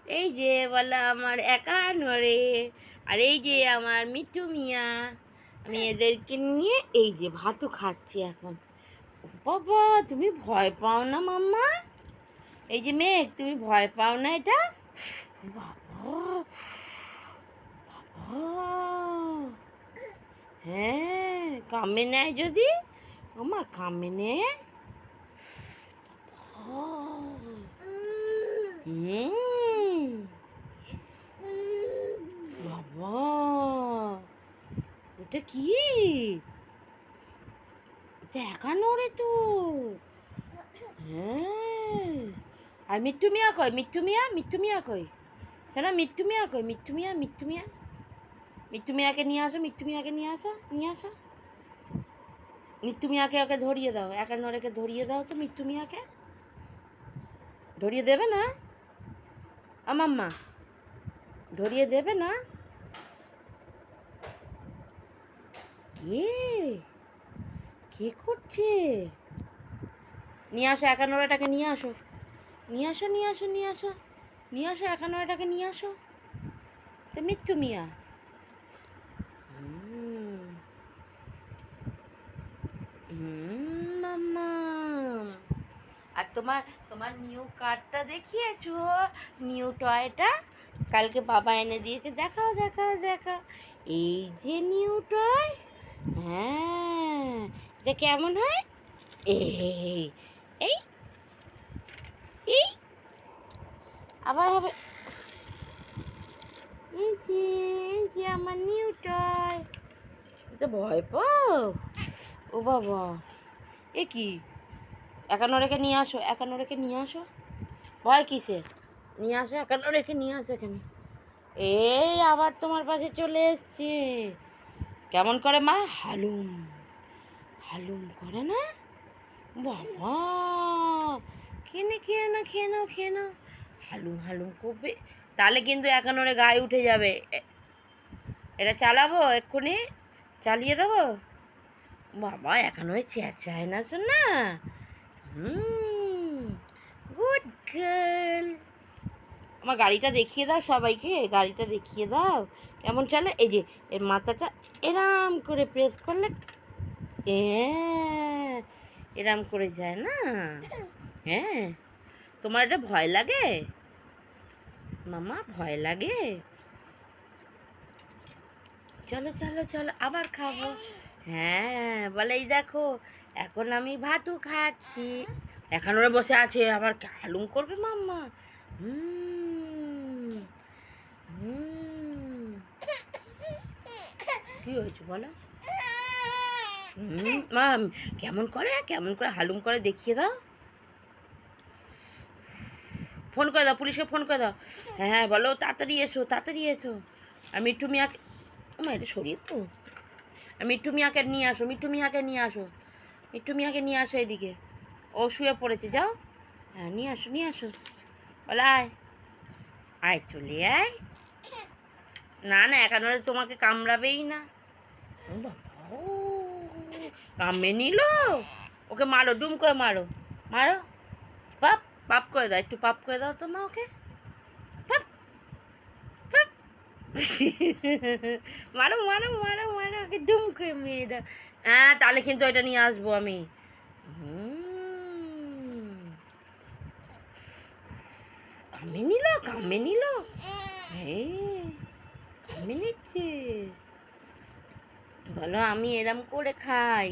এই যে বলা আমার একা নড়ে, আর এই যে আমার মিঠু মিয়া। আমি এদেরকে নিয়ে এই যে ভাতও খাচ্ছি এখন। বাবা, তুমি ভয় পাও না মাম্মা? এই যে মেঘ, তুমি ভয় পাও না এটা? বাবা, হ্যাঁ, কামে নেয় যদি? আমার কামে নেয়। হুম, বাবা, এটা কি? এটা একা নড়ে তো। হ্যাঁ, আর মিট্টু মিয়া কই? মিট্টু মিয়া, মিট্টু মিয়া কই? শোনো, মিট্টু মিয়া কই? মিট্টু মিয়া, মিট্টু মিয়া, মিট্টু মিয়াকে নিয়ে আসো, মিট্টু মিয়াকে নিয়ে আসো, নিয়ে আসো। মিট্টু মিয়াকে ওকে ধরিয়ে দাও, একা নড়েকে ধরিয়ে দাও তো মিট্টু মিয়াকে। ধরিয়ে দেবে না আমাম্মা? ধরিয়ে দেবে না? কে কে করছে? নিয়ে আসো একা নড়েটাকে, নিয়ে আসো, নিয়ে আসো, নিয়ে আসো, নিয়ে আসো, নিয়ে আসো একা নড়েটাকে, নিয়ে আসো তো মিট্টু মিয়া। হুম, মাম্মা। আর তোমার তোমার নিউ কার্ডটা দেখিয়েছো? নিউ টয়টা কালকে বাবা এনে দিয়েছে, দেখাও দেখাও দেখাও। এই যে নিউ টয়। হ্যাঁ, এটা কেমন হয়? এই এই এই আবার হবে। এই যে আমার নিউ টয়। তো ভয় পাও? ও বাবা, এ কি? একান্ন রেখে নিয়ে আসো, একান্ন রেখে নিয়ে আসো। ভয় কিসে? নিয়ে আসো, একান্ন রেখে নিয়ে আসো এখানে। এই আবার তোমার পাশে চলে এসছে। কেমন করে মা? হালুম হালুম করে না? বাবা, খেয়ে নে, খেয়ে না, খেয়ে নাও, খেয়ে নাও। হালুম হালুম করবে, তাহলে কিন্তু একান্নরে গায়ে উঠে যাবে। এটা চালাবো এক্ষুনি, চালিয়ে দেবো। বাবা, একান্নরে চেঁচায় না, শোন না। Good girl. আমার গাড়িটা দেখিয়ে দাও সবাইকে, গাড়িটা দেখিয়ে দাও কেমন চলে। এই যে এর মাথাটা এরাম করে প্রেস করলে এরাম করে যায় না? হ্যাঁ, তোমার এটা ভয় লাগে মামা? ভয় লাগে? চলো চলো চলো, আবার খাবো। হ্যাঁ, বলে এই দেখো, এখন আমি ভাতও খাচ্ছি। এখন ওরা বসে আছে, আবার হালুম করবে মাম্মা। হুম হুম, কি হয়েছে বলো? মা, কেমন করে, কেমন করে হালুম করে দেখিয়ে দাও। ফোন করে দাও, পুলিশকে ফোন করে দাও। হ্যাঁ হ্যাঁ, বলো তাড়াতাড়ি এসো, তাড়াতাড়ি এসো। আর মিঠু মিয়াকে, মা এটা সরিয়ে তো। আর মিঠু মিয়াকে নিয়ে আসো, মিঠু মিয়াকে নিয়ে আসো, মিঠু মিয়াকে নিয়ে আসো এদিকে। ও শুয়ে পড়েছে, যাও। হ্যাঁ, নিয়ে আসো, নিয়ে আসো। বলে আয়, আয় চলে আয়। না না, একান্নরে তোমাকে কামড়াবেই না। ও বাবা, ও কামড়ে নিল। ওকে মারো, ডুম করে মারো, মারো। পাপ, পাপ করে দাও, একটু পাপ করে দাও তো মা ওকে। পাপ পাপ। মারো মারো মারো মারো, ওকে ডুম করে মেরে দাও। হ্যাঁ, তাহলে কিন্তু ওইটা নিয়ে আসবো আমি। কামড়ে নিল, কামড়ে নিল। হ্যাঁ, কামড়ে নিচ্ছে। বলো আমি এরম করে খাই,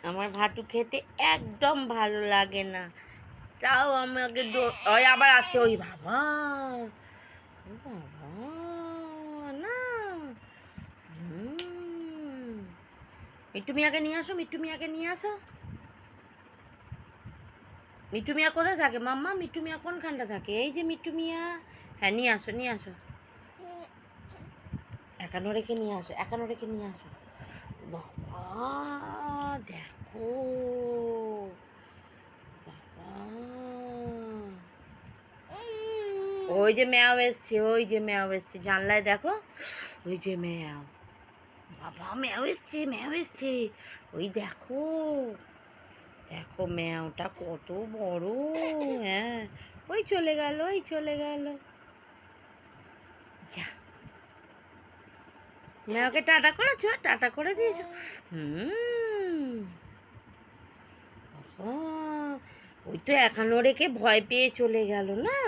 আমার ভাতু খেতে একদম ভালো লাগে না, তাও আমাকে ওই আবার আসছে, ওই বাবা, ও বাবা, না। মিট্টু মিয়াকে নিয়ে আসো, মিট্টু মিয়াকে নিয়ে আসো। মিট্টু মিয়া কোথায় থাকে মাম্মা? মিট্টু মিয়া কোনখানটা থাকে? এই যে মিট্টু মিয়া। হ্যাঁ, নিয়ে আসো, নিয়ে আসো। একান্ন রেখে নিয়ে আসো, একান্ন রেখে নিয়ে আসো। বাবা, দেখো বাবা, ওই যে ম্যাও এসছে, ওই যে ম্যাও এসছে জানলায়, দেখো ওই যে ম্যাও। বাবা, ম্যাও এসছে, ম্যাও এসছে। ওই দেখো, দেখো ম্যাওটা কত বড়। হ্যাঁ, ওই চলে গেল, ওই চলে গেল। যা, ওকে টাটা করেছো, টাটা করে দিয়েছো। বাবা, ওই তো একান্ন রেখে ভয় পেয়ে চলে গেল না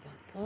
বাবা।